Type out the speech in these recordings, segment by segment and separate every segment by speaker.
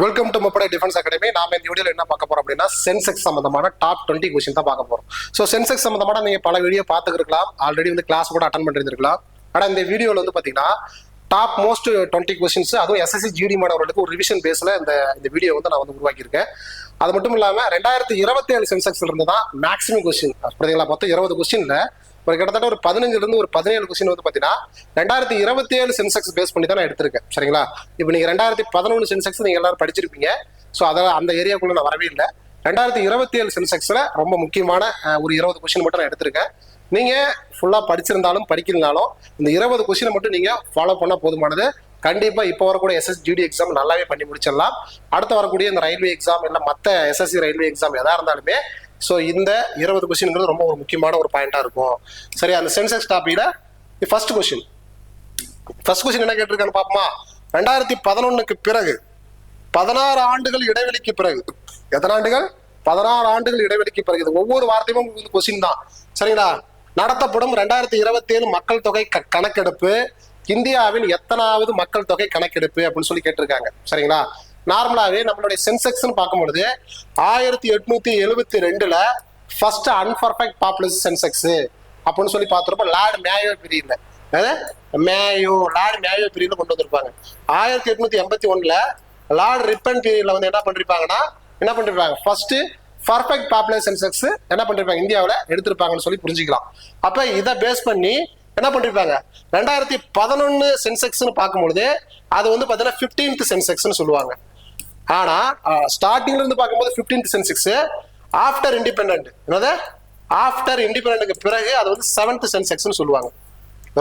Speaker 1: Welcome to முப்படை defence academy. நாம இந்த வீடியோல என்ன பார்க்க போறோம் அப்படின்னா சென்செக்ஸ் சம்பந்தமான டாப் 20 கொஸ்டின் தான் பார்க்க போறோம். ஸோ சென்செக்ஸ் சம்பந்தமான நீங்க பல வீடியோ பார்த்துருக்கலாம், ஆல்ரெடி வந்து கிளாஸ் கூட அட்டன் பண்ணிருக்கலாம். ஆனா இந்த வீடியோல வந்து பாத்தீங்கன்னா டாப் மோஸ்ட் 20 கொஸ்டின்ஸ், அதுவும் எஸ்எஸ்சி ஜிடி மாணவர்களுக்கு ஒரு ரிவிஷன் பேஸ்ல இந்த வீடியோ வந்து நான் வந்து உருவாக்கியிருக்கேன். அது மட்டும் இல்லாம 2027 சென்செக்ஸ்ல இருந்து தான் மேக்ஸிமம் கொஸ்டின் பார்த்தீங்களா, மொத்தம் 20 கொஸ்டின்ல ஒரு கிட்டத்தட்ட ஒரு 15 இருந்து ஒரு 17 கொஸ்டின் வந்து பாத்தீங்கன்னா 2027 சென்செக்ஸ் பேஸ் பண்ணி தான் நான் எடுத்திருக்கேன். சரிங்களா, இப்போ நீங்க 2011 சென்செக்ஸ் நீங்க எல்லாரும் படிச்சிருப்பீங்க. ஸோ அதை அந்த ஏரியாக்குள்ள நான் வரவே இல்லை. 2027 சென்செக்ஸ்ல ரொம்ப முக்கியமான ஒரு 20 கொஸ்டின் மட்டும் நான் எடுத்திருக்கேன். நீங்க ஃபுல்லா படிச்சிருந்தாலும் படிக்கலனாலும் இந்த 20 கொஸ்டினை மட்டும் நீங்க ஃபாலோ பண்ண போதுமானது. கண்டிப்பா இப்போ வரக்கூடிய எஸ்எஸ்ஜிடி எக்ஸாம் நல்லாவே பண்ணி முடிச்சிடலாம். அடுத்து வரக்கூடிய இந்த ரயில்வே எக்ஸாம் இல்லை மற்ற எஸ்எஸ்சி ரயில்வே எக்ஸாம் எதா இருந்தாலுமே ஸோ இந்த 20 கொஸ்டின்ங்கிறது ரொம்ப ஒரு முக்கியமான ஒரு பாயிண்டா இருக்கும். சரி, அந்த சென்செக்ஸ் டாபிக்ல ஃபர்ஸ்ட் கொஸ்டின் என்ன கேட்டிருக்கான்னு பாப்போமா. 2011க்கு பிறகு 16 ஆண்டுகள் இடைவெளிக்கு பிறகு, எத்தனை ஆண்டுகள்? 16 ஆண்டுகள் இடைவெளிக்கு பிறகு. இது ஒவ்வொரு வார்த்தையும் கொஸ்டின் தான். சரிங்களா, நடத்தப்படும் 2027 மக்கள் தொகை கணக்கெடுப்பு இந்தியாவின் எத்தனாவது மக்கள் தொகை கணக்கெடுப்பு அப்படின்னு சொல்லி கேட்டிருக்காங்க. சரிங்களா, நார்மலாவே நம்மளுடைய சென்செக்ஸ் பார்க்கும்பொழுது 1872ல ஃபர்ஸ்ட் அன்பர்ஃபெக்ட் பாப்புலேஷன் சென்செக்ஸ் அப்படின்னு சொல்லி பார்த்துருப்போம். லார்ட் மேயோ பீரியட்ல லார்ட் மேயோ பீரியட்ல கொண்டு வந்திருப்பாங்க. 1881ல லார்ட் ரிப்பன் பீரியட்ல வந்து என்ன பண்ணிருப்பாங்க ஃபர்ஸ்ட் பர்ஃபெக்ட் பாப்புலேஷன் சென்செக்ஸ் என்ன பண்ணிருப்பாங்க இந்தியாவில் எடுத்திருப்பாங்கன்னு சொல்லி புரிஞ்சுக்கலாம். அப்ப இதை பேஸ் பண்ணி என்ன பண்ணிருப்பாங்க 2011 சென்செக்ஸ்னு பார்க்கும்பொழுது அது வந்து பாத்தீங்கன்னா 15th சென்செக்ஸ்னு சொல்லுவாங்க. ஆனா ஸ்டார்டிங்ல இருந்து பார்க்கும்போது 15th சென்செக்ஸ், ஆஃப்டர் இண்டிபெண்டன்ட் என்னது ஆஃப்டர் இண்டிபெண்டன்ட்க்கு பிறகு அது வந்து 7th சென்செக்ஸ்னு சொல்லுவாங்க.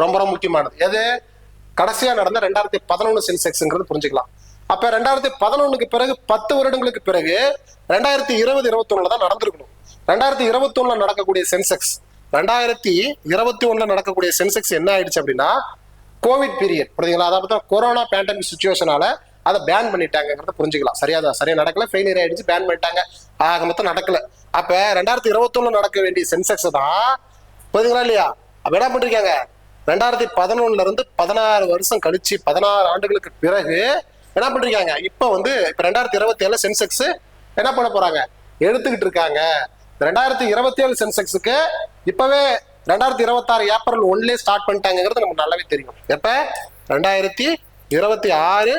Speaker 1: ரொம்ப ரொம்ப முக்கியமானது எது கடைசியா நடந்த 2011 சென்செக்ஸ்ங்கிறது புரிஞ்சுக்கலாம். அப்ப 2011க்கு பிறகு 10 வருடங்களுக்கு பிறகு 2020-21 தான் நடந்திருக்கணும். 2021 நடக்கக்கூடிய சென்செக்ஸ் 2021 நடக்கக்கூடிய சென்செக்ஸ் என்ன ஆயிடுச்சு அப்படின்னா கோவிட் பீரியட் புரியுதுங்களா, அதாவது கொரோனா பேண்டமிக் சுச்சுவேஷனால அதை பேன் பண்ணிட்டாங்கிறத புரிஞ்சுக்கலாம். சரியா நடக்கல, ஃபெயிலியர் ஆயிடுச்சு, பேன் பண்ணிட்டாங்க, ஆக மொத்தம் நடக்கல. அப்ப 2021 நடக்க வேண்டிய சென்செக்ஸ் தான் புரியுதுங்களா இல்லையா. அப்ப என்ன பண்ணிருக்காங்க 2011 இருந்து 16 வருஷம் கழிச்சு 16 ஆண்டுகளுக்கு பிறகு என்ன பண்றாங்க இப்ப 2027 சென்செக்ஸ் என்ன பண்ண போறாங்க எடுத்துக்கிட்டு இருக்காங்க. 2027 சென்செக்ஸுக்கு இப்பவே 2026 ஏப்ரல் 1 ஸ்டார்ட் பண்ணிட்டாங்கிறது நமக்கு நல்லாவே தெரியும். எப்ப 2026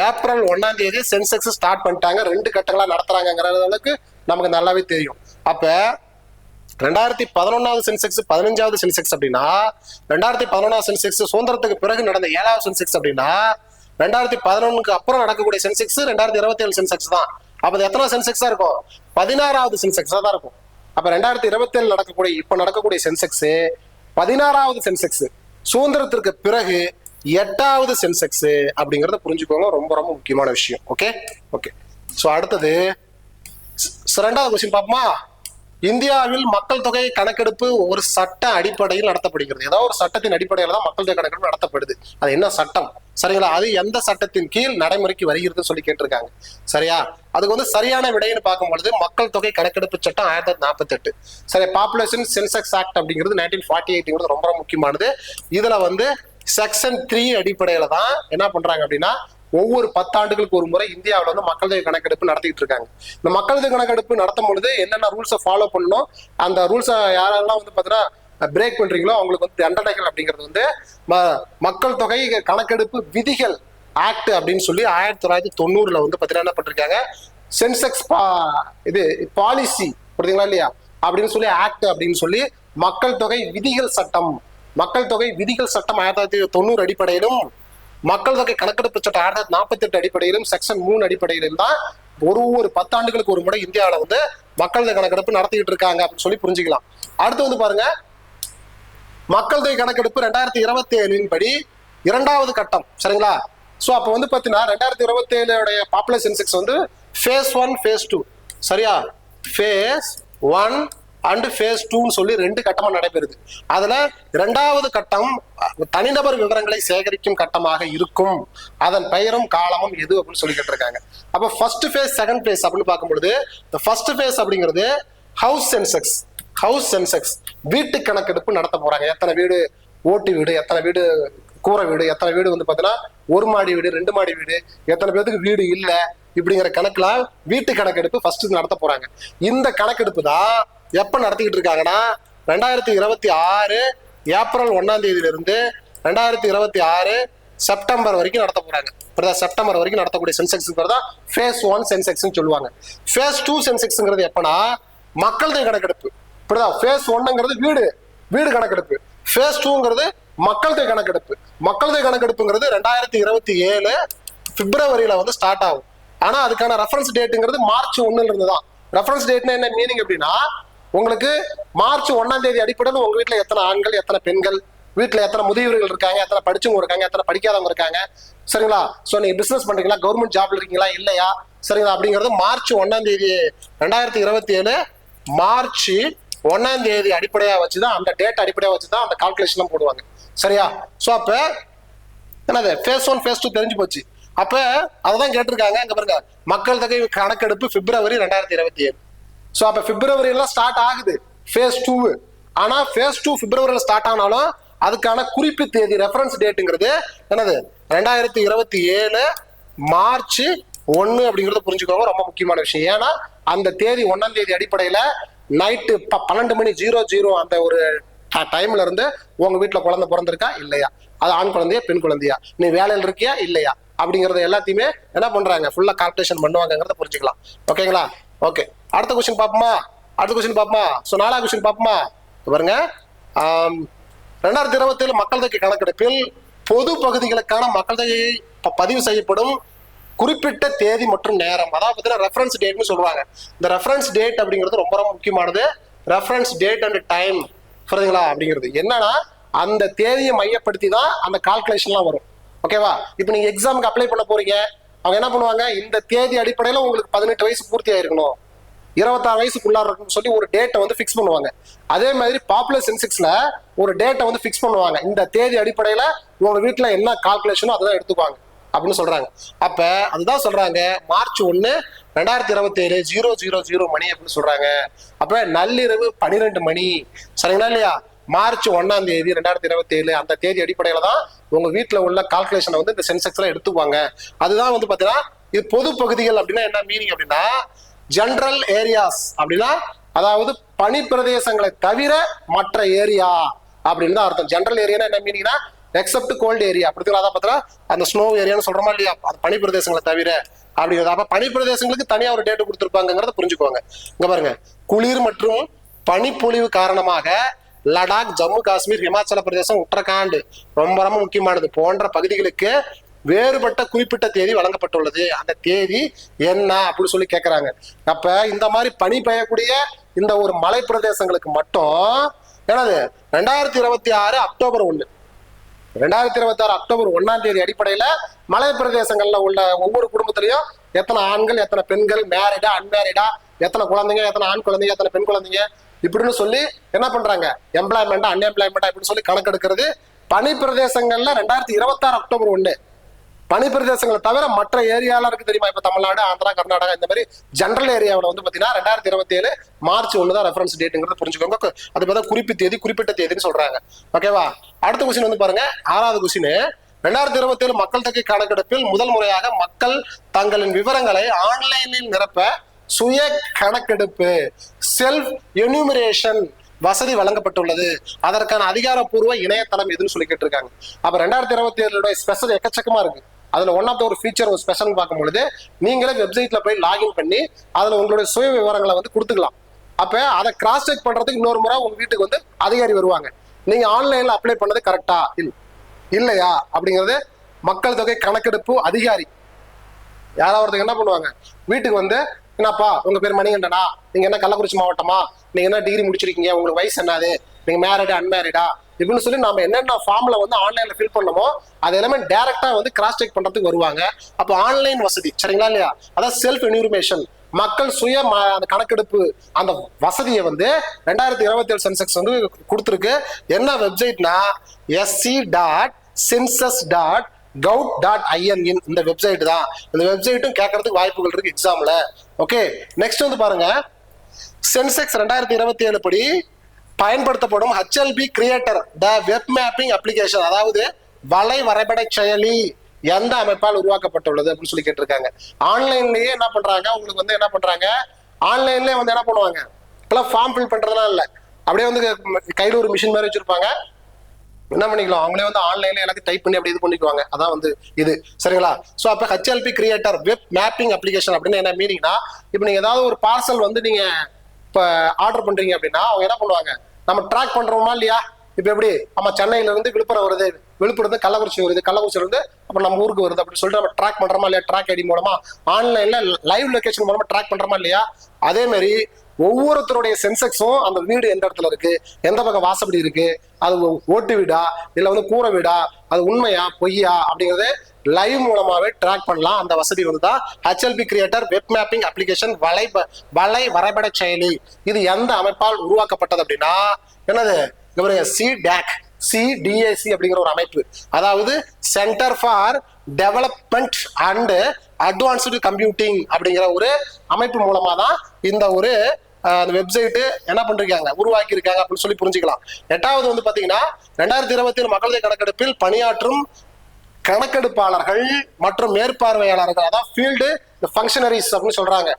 Speaker 1: ஏப்ரல் 1 சென்செக்ஸ் ஸ்டார்ட் பண்ணிட்டாங்க. 2 கட்டங்களா நடத்துறாங்கிற அளவுக்கு நமக்கு நல்லாவே தெரியும். அப்ப 2011 சென்செக்ஸ் 15வது சென்செக்ஸ் அப்படின்னா 2011 சென்செக்ஸ் சுதந்திரத்துக்கு பிறகு நடந்த 7வது சென்செக்ஸ் அப்படின்னா 2011க்கு அப்புறம் நடக்கக்கூடிய சென்செக்ஸ் 2027 சென்செக்ஸ் தான். அப்ப எத்தனை சென்செக்ஸா இருக்கும் 16வது சென்செக்ஸா தான் இருக்கும். அப்ப 2027 இப்ப நடக்கக்கூடிய சென்செக்ஸ் 16வது சென்செக்ஸ், சுதந்திரத்திற்கு பிறகு 8வது சென்செக்ஸ் அப்படிங்கறத புரிஞ்சுக்கோங்க. ரொம்ப ரொம்ப முக்கியமான விஷயம். ஓகே. சோ அடுத்தது 2வது கொஸ்டின் பாப்போமா. இந்தியாவில் மக்கள் தொகை கணக்கெடுப்பு ஒரு சட்ட அடிப்படையில் நடத்தப்படுகிறது. ஏதாவது ஒரு சட்டத்தின் அடிப்படையில் தான் மக்கள் தொகை கணக்கெடுப்பு நடத்தப்படுது. அது என்ன சட்டம்? சரிங்களா, அது எந்த சட்டத்தின் கீழ் நடைமுறைக்கு வருகிறதுன்னு சொல்லி கேட்டிருக்காங்க. சரியா, அதுக்கு வந்து சரியான விடைன்னு பார்க்கும்பொழுது மக்கள் தொகை கணக்கெடுப்பு சட்டம் 1948. சரி, பாப்புலேஷன் சென்செக்ஸ் ஆக்ட் அப்படிங்கிறது 1948 ரொம்ப ரொம்ப முக்கியமானது. இதுல வந்து செக்ஷன் 3 அடிப்படையில தான் என்ன பண்றாங்க அப்படின்னா ஒவ்வொரு 10 ஆண்டுகளுக்கு ஒரு முறை இந்தியாவில் வந்து மக்கள் தொகை கணக்கெடுப்பு நடத்திட்டு இருக்காங்க. இந்த மக்கள் தொகை கணக்கெடுப்பு நடத்தும் பொழுது என்னென்ன ரூல்ஸை ஃபாலோ பண்ணணும், அந்த ரூல்ஸை யாரெல்லாம் வந்து பாத்தீங்கன்னா பிரேக் பண்றீங்களோ அவங்களுக்கு வந்து தண்டனைகள் அப்படிங்கிறது வந்து மக்கள் தொகை கணக்கெடுப்பு விதிகள் ஆக்ட் அப்படின்னு சொல்லி 1990 வந்து பாத்தீங்கன்னா என்ன பண்றாங்க சென்செக்ஸ் இது பாலிசி புரியுதுங்களா இல்லையா அப்படின்னு சொல்லி ஆக்ட் அப்படின்னு சொல்லி மக்கள் தொகை விதிகள் சட்டம் 1990 அடிப்படையிலும் மக்கள் தொகை கணக்கெடுப்பு சட்டம் 1948 அடிப்படையிலும் செக்ஷன் 3 அடிப்படையிலும் தான் ஒரு 10 ஆண்டுகளுக்கு ஒரு முறை இந்தியாவில வந்து மக்கள் தொகை கணக்கெடுப்பு நடத்திட்டு இருக்காங்க அப்படின்னு சொல்லி புரிஞ்சுக்கலாம். அடுத்து வந்து பாருங்க மக்கள் தொகை கணக்கெடுப்பு 2027 படி 2வது கட்டம். சரிங்களா, சோ அப்ப வந்து பாத்தீங்கன்னா 2027 பாப்புலேஷன் சென்செக்ஸ் வந்து phase 1 phase 2. சரியா, phase 1 அண்ட் phase 2 சொல்லி 2 கட்டமா நடைபெறுது. அதுல 2வது கட்டம் தனிநபர் விவரங்களை சேகரிக்கும் கட்டமாக இருக்கும். அதன் பெயரும் காலமும் எது அப்படின்னு சொல்லி கேட்டிருக்காங்க. அப்ப ஃபர்ஸ்ட் ஃபேஸ் செகண்ட் ஃபேஸ் அப்படின்னு பார்க்கும்பொழுது ஃபர்ஸ்ட் ஃபேஸ் அப்படிங்கிறது ஹவுஸ் சென்செக்ஸ் வீட்டு கணக்கெடுப்பு நடத்த போறாங்க. எத்தனை வீடு ஓட்டு வீடு, எத்தனை வீடு கூரை வீடு, எத்தனை வீடு வந்து பாத்தீங்கன்னா ஒரு மாடி வீடு, 2 மாடி வீடு, எத்தனை பேருக்கு வீடு இல்லை, இப்படிங்கிற கணக்குல வீட்டு கணக்கெடுப்பு ஃபர்ஸ்ட் நடத்த போறாங்க. இந்த கணக்கெடுப்பு தான் எப்ப நடத்திக்கிட்டு இருக்காங்கன்னா 2026 ஏப்ரல் 1ஆம் தேதியிலிருந்து 2026 செப்டம்பர் வரைக்கும் நடத்த போறாங்க. செப்டம்பர் வரைக்கும் நடத்தக்கூடிய சென்செக்ஸ் தான் ஃபேஸ் 1 சென்செக்ஸ் சொல்லுவாங்க. ஃபேஸ் 2 சென்செக்ஸ்ங்கிறது எப்பனா மக்கள் தொகை கணக்கெடுப்பு. ஃபேஸ் 1ங்கிறது வீடு கணக்கெடுப்பு. ஃபேஸ் 2ங்கிறது மக்கள் தொகை கணக்கெடுப்பு. மக்கள் தொகை கணக்கெடுப்புங்கிறது 2027 பிப்ரவரியில வந்து ஸ்டார்ட் ஆகும். ஆனா அதுக்கான ரெஃபரன்ஸ் டேட்டுங்கிறது மார்ச் 1ல இருந்து தான். ரெஃபரன்ஸ் டேட்னா என்ன மீனிங் அப்படின்னா உங்களுக்கு மார்ச் 1ஆம் தேதி அடிப்படையில் உங்க வீட்டுல எத்தனை ஆண்கள் எத்தனை பெண்கள், வீட்டுல எத்தனை முதியவர்கள் இருக்காங்க, எத்தனை படிச்சவங்க இருக்காங்க, எத்தனை படிக்காதவங்க இருக்காங்க, சரிங்களா? சோ நீங்க பிசினஸ் பண்றீங்களா, கவர்மெண்ட் ஜாப்ல இருக்கீங்களா இல்லையா, சரிங்களா? அப்படிங்கிறது மார்ச் 1ஆம் தேதி 2027 மார்ச் 1ஆம் தேதி அடிப்படையா வச்சுதான், அந்த டேட் அடிப்படையா வச்சுதான் அந்த கால்குலேஷன் போடுவாங்க. சரியா? சோ அப்ப என்னது ஃபேஸ் 1 ஃபேஸ் 2 தெரிஞ்சு போச்சு. அப்ப அதான் கேட்டிருக்காங்க. இங்க பாருங்க, மக்கள் தொகை கணக்கெடுப்பு பிப்ரவரி 2027. சோ அப்ப பிப்ரவரியில ஸ்டார்ட் ஆகுது ஃபேஸ் 2. ஆனா ஃபேஸ் 2 பிப்ரவரியில ஸ்டார்ட் ஆனாலும் அதுக்கான குறிப்பு தேதி ரெஃபரன்ஸ் டேட்டுங்கிறது என்னது 2027 மார்ச் 1 அப்படிங்கறத புரிஞ்சுக்கோங்க. ரொம்ப முக்கியமான விஷயம். ஏன்னா அந்த தேதி 1ஆம் தேதி அடிப்படையில நைட்டு 12 மணி 00 அந்த ஒரு டைம்ல இருந்து உங்க வீட்டுல குழந்தை பிறந்திருக்கா இல்லையா, அது ஆண் குழந்தையா பெண் குழந்தையா, நீ வேலையில் இருக்கியா இல்லையா அப்படிங்கறத எல்லாத்தையுமே என்ன பண்றாங்க ஃபுல்லா கால்குலேஷன் பண்ணுவாங்கிறத புரிஞ்சுக்கலாம். ஓகேங்களா? ஓகே, அடுத்த கொஸ்டின் பாப்போமா? சோ 4ஆவது கொஸ்டின் பாப்போமா? பாருங்க, 2027 மக்கள் தொகை கணக்கெடுப்பில் பொது பகுதிகளுக்கான மக்கள் தொகை பதிவு செய்யப்படும் குறிப்பிட்ட தேதி மற்றும் நேரம், அதாவது ரெஃபரன்ஸ் டேட்னு சொல்றாங்க. இந்த ரெஃபரன்ஸ் டேட் அப்படிங்கிறது ரொம்ப ரொம்ப முக்கியமானது. ரெஃபரன்ஸ் டேட் அண்ட் டைம் புரியுதுங்களா? அப்படிங்கிறது என்னன்னா அந்த தேதியை மையப்படுத்தி தான் அந்த கால்குலேஷன்லாம் வரும். ஓகேவா? இப்போ நீங்க எக்ஸாமுக்கு அப்ளை பண்ண போறீங்க, அவங்க என்ன பண்ணுவாங்க, இந்த தேதி அடிப்படையில உங்களுக்கு 18 வயசு பூர்த்தி ஆயிருக்கணும், 26 வயசுக்குள்ளார இருக்குன்னு சொல்லி ஒரு டேட்டை வந்து ஃபிக்ஸ் பண்ணுவாங்க. அதே மாதிரி பாப்புலர் சென்செக்ஸ்ல ஒரு டேட்டை வந்து ஃபிக்ஸ் பண்ணுவாங்க. இந்த தேதி அடிப்படையில உங்க வீட்டுல என்ன கால்குலேஷனோ அதெல்லாம் எடுத்துக்குவாங்க அப்படின்னு சொல்றாங்க. அப்ப அதுதான் சொல்றாங்க மார்ச் 1 2027 00:00 மணி அப்படின்னு சொல்றாங்க. அப்ப நள்ளிரவு 12 மணி, சரிங்களா இல்லையா? மார்ச் 1ஆம் தேதி 2027 அந்த தேதி அடிப்படையில தான் உங்க வீட்டுல உள்ள கால்குலேஷனை வந்து இந்த சென்செக்ஸ்ல எடுத்துக்குவாங்க. அதுதான் வந்து பாத்தீங்கன்னா இது பொது பகுதிகள் அப்படின்னா என்ன மீனிங் அப்படின்னா ஜெனரல் ஏரியாஸ் அப்படின்னா அதாவது பனி பிரதேசங்களை தவிர மற்ற ஏரியா அப்படின்னு தான் அர்த்தம். ஜெனரல் ஏரியானா என்ன மீனிங்னா எக்ஸப்ட் கோல்டு ஏரியா அப்படிங்கிறத பார்த்தா அந்த ஸ்னோ ஏரியான்னு சொல்றோமா இல்லையா, அது பனி பிரதேசங்களை தவிர அப்படிங்கிறது. அப்ப பனி பிரதேசங்களுக்கு தனியா ஒரு டேட்டு கொடுத்துருப்பாங்கிறத புரிஞ்சுக்கோங்க. இங்க பாருங்க, குளிர் மற்றும் பனிப்பொழிவு காரணமாக லடாக், ஜம்மு காஷ்மீர், ஹிமாச்சல பிரதேசம், உத்தரகாண்ட் ரொம்ப ரொம்ப முக்கியமானது போன்ற பகுதிகளுக்கு வேறுபட்ட குறிப்பிட்ட தேதி வழங்கப்பட்டுள்ளது. அந்த தேதி என்ன அப்படின்னு சொல்லி கேட்கிறாங்க. அப்ப இந்த மாதிரி பனி பெய்யக்கூடிய இந்த ஒரு மலை பிரதேசங்களுக்கு மட்டும் என்னது 2026 அக்டோபர் 1 2026 அக்டோபர் 1ஆம் தேதி அடிப்படையில மலை பிரதேசங்கள்ல உள்ள ஒவ்வொரு குடும்பத்திலையும் எத்தனை ஆண்கள் எத்தனை பெண்கள், மேரிடா அன்மேரிடா, எத்தனை குழந்தைங்க, எத்தனை ஆண் குழந்தைங்க, எத்தனை பெண் குழந்தைங்க இப்படின்னு சொல்லி என்ன பண்றாங்க எம்ப்ளாய்மெண்டா அன்எம்ப்ளாய்மெண்டா இப்படின்னு சொல்லி கணக்கெடுக்கிறது. பனி பிரதேசங்கள்ல 2026 அக்டோபர் 1. பனி பிரதேசங்களை தவிர மற்ற ஏரியால இருக்கு தெரியுமா, இப்ப தமிழ்நாடு, ஆந்திரா, கர்நாடகா இந்த மாதிரி ஜெனரல் ஏரியாவில் வந்து பாத்தீங்கன்னா 2027 மார்ச் 1 தான் ரெஃபரன்ஸ் டேட்டுங்கிறத புரிஞ்சுக்கோங்க. அது பார்த்தா குறிப்பிட்ட தேதின்னு சொல்றாங்க. ஓகேவா? அடுத்த கொஸ்டின் வந்து பாருங்க, 6வது கொஸ்டின். 2027 மக்கள் தொகை கணக்கெடுப்பில் முதல் முறையாக மக்கள் தங்களின் விவரங்களை ஆன்லைனில் நிரப்ப சுய கணக்கெடுப்பு செல்ஃப் எனுமரேஷன் வசதி வழங்கப்பட்டுள்ளது. அதற்கான அதிகாரப்பூர்வ இணையதளம் எதுன்னு சொல்லி கேட்டிருக்காங்க. அப்ப 2027 ஸ்பெஷல் எக்கச்சக்கமா இருக்கு. அதுல ஒன் ஆஃப் த ஒரு ஃபீச்சர் ஒரு ஸ்பெஷல் பார்க்கும்பொழுது நீங்களே வெப்சைட்ல போய் லாகின் பண்ணி அதுல உங்களுடைய சுய விவரங்களை வந்து கொடுத்துக்கலாம். அப்ப அதை கிராஸ் செக் பண்றதுக்கு இன்னொரு முறை உங்க வீட்டுக்கு வந்து அதிகாரி வருவாங்க. நீங்க ஆன்லைன்ல அப்ளை பண்ணது கரெக்டா இல்லையா அப்படிங்கிறது மக்கள் தொகை கணக்கெடுப்பு அதிகாரி யாராவது என்ன பண்ணுவாங்க, வீட்டுக்கு வந்து என்னப்பா உங்க பேர் மணிகண்டனா, நீங்க என்ன கள்ளக்குறிச்சி மாவட்டமா, நீங்க என்ன டிகிரி முடிச்சிருக்கீங்க, உங்களுக்கு வயசு என்னது, நீங்க மேரிடா அன்மேரிடா இப்படின்னு சொல்லி நம்ம என்னென்ன ஃபார்ம்ல வந்து ஆன்லைன்ல ஃபில் பண்ணமோ அது எல்லாமே டைரக்டா வந்து கிராஸ் செக் பண்றதுக்கு வருவாங்க. அப்போ ஆன்லைன் வசதி, சரிங்களா இல்லையா, அதாவது செல்ஃப் என்யூமரேஷன் மக்கள் சுய அந்த கணக்கெடுப்பு அந்த வசதியை வந்து 2027 சென்செக்ஸ் வந்து கொடுத்துருக்கு. என்ன வெப்சைட்னா sc.census.gov.in இந்த வெப்சைட் தான். இந்த வெப்சைட்டும் கேட்கறதுக்கு வாய்ப்புகள் இருக்கு எக்ஸாம்ல. ஓகே, நெக்ஸ்ட் வந்து பாருங்க, சென்செக்ஸ் 2027 படி பயன்படுத்தப்படும் HLB கிரியேட்டர் த வெப் மேப்பிங் அப்ளிகேஷன், அதாவது வலை வரைபட செயலி எந்த அமைப்பால் உருவாக்கப்பட்டுள்ளது அப்படின்னு சொல்லி கேட்டிருக்காங்க. ஆன்லைன்லயே என்ன பண்றாங்க, உங்களுக்கு வந்து என்ன பண்றாங்க, ஆன்லைன்லயே வந்து என்ன பண்ணுவாங்க, இப்பெல்லாம் ஃபார்ம் ஃபில் பண்றதுலாம் இல்லை, அப்படியே வந்து கையில ஒரு மிஷின் மாதிரி வச்சிருப்பாங்க, என்ன பண்ணிக்கலாம், அவங்களே வந்து ஆன்லைன்ல எல்லாத்தையும் டைப் பண்ணி அப்படி இது பண்ணிக்குவாங்க. அதான் வந்து இது சரிங்களா. ஸோ அப்போ ஹெச்எல்பி கிரியேட்டர் வெப் மேப்பிங் அப்ளிகேஷன் அப்படின்னு என்ன மீனிங்னா, இப்போ நீங்க ஏதாவது ஒரு பார்சல் வந்து நீங்க இப்போ ஆர்டர் பண்றீங்க அப்படின்னா அவங்க என்ன பண்ணுவாங்க, நம்ம ட்ராக் பண்றோமா இல்லையா, இப்போ எப்படி நம்ம சென்னையில இருந்து விழுப்புரம் வருது, விழுப்புரம் கள்ளக்குறிச்சி வருது, கள்ளக்குறிச்சி இருந்து அப்ப நம்ம ஊருக்கு வருது அப்படின்னு சொல்லிட்டு நம்ம ட்ராக் பண்றோமா இல்லையா, ட்ராக் ஐடி மூலமா ஆன்லைன்ல லைவ் லொகேஷன் மூலமா ட்ராக் பண்றோமா இல்லையா. அதே மாதிரி ஒவ்வொருத்தருடைய சென்செக்ஸும் அந்த வீடு எந்த இடத்துல இருக்கு, எந்த பக்கம் வாசப்படி இருக்கு, அது ஓட்டு வீடா இல்ல வந்து கூரை வீடா, அது உண்மையா பொய்யா அப்படிங்கறது லைவ் மூலமாவே ட்ராக் பண்ணலாம். அந்த வசதி வந்து தான் ஹெச்எல்பி கிரியேட்டர் வெப் மேப்பிங் அப்ளிகேஷன் வலை வரைபட செயலி. இது எந்த அமைப்பால் உருவாக்கப்பட்டது அப்படின்னா என்னது, சிடிஏசி அப்படிங்கிற ஒரு அமைப்பு, அதாவது centre for development and advanced computing அப்படிங்கிற ஒரு அமைப்பு மூலமா தான் இந்த ஒரு வெப்சைட் என்ன பண்றாங்க, உருவாக்கி இருக்காங்க அப்படின்னு சொல்லி புரிஞ்சுக்கலாம். 8வது வந்து பாத்தீங்கன்னா 2027 மக்கள் தொகை கணக்கெடுப்பில் பணியாற்றும் கணக்கெடுப்பாளர்கள் மற்றும் மேற்பார்வையாளர்கள், அதான் ஃபீல்டு ஃபங்க்ஷனரிஸ் அப்படின்னு சொல்றாங்க,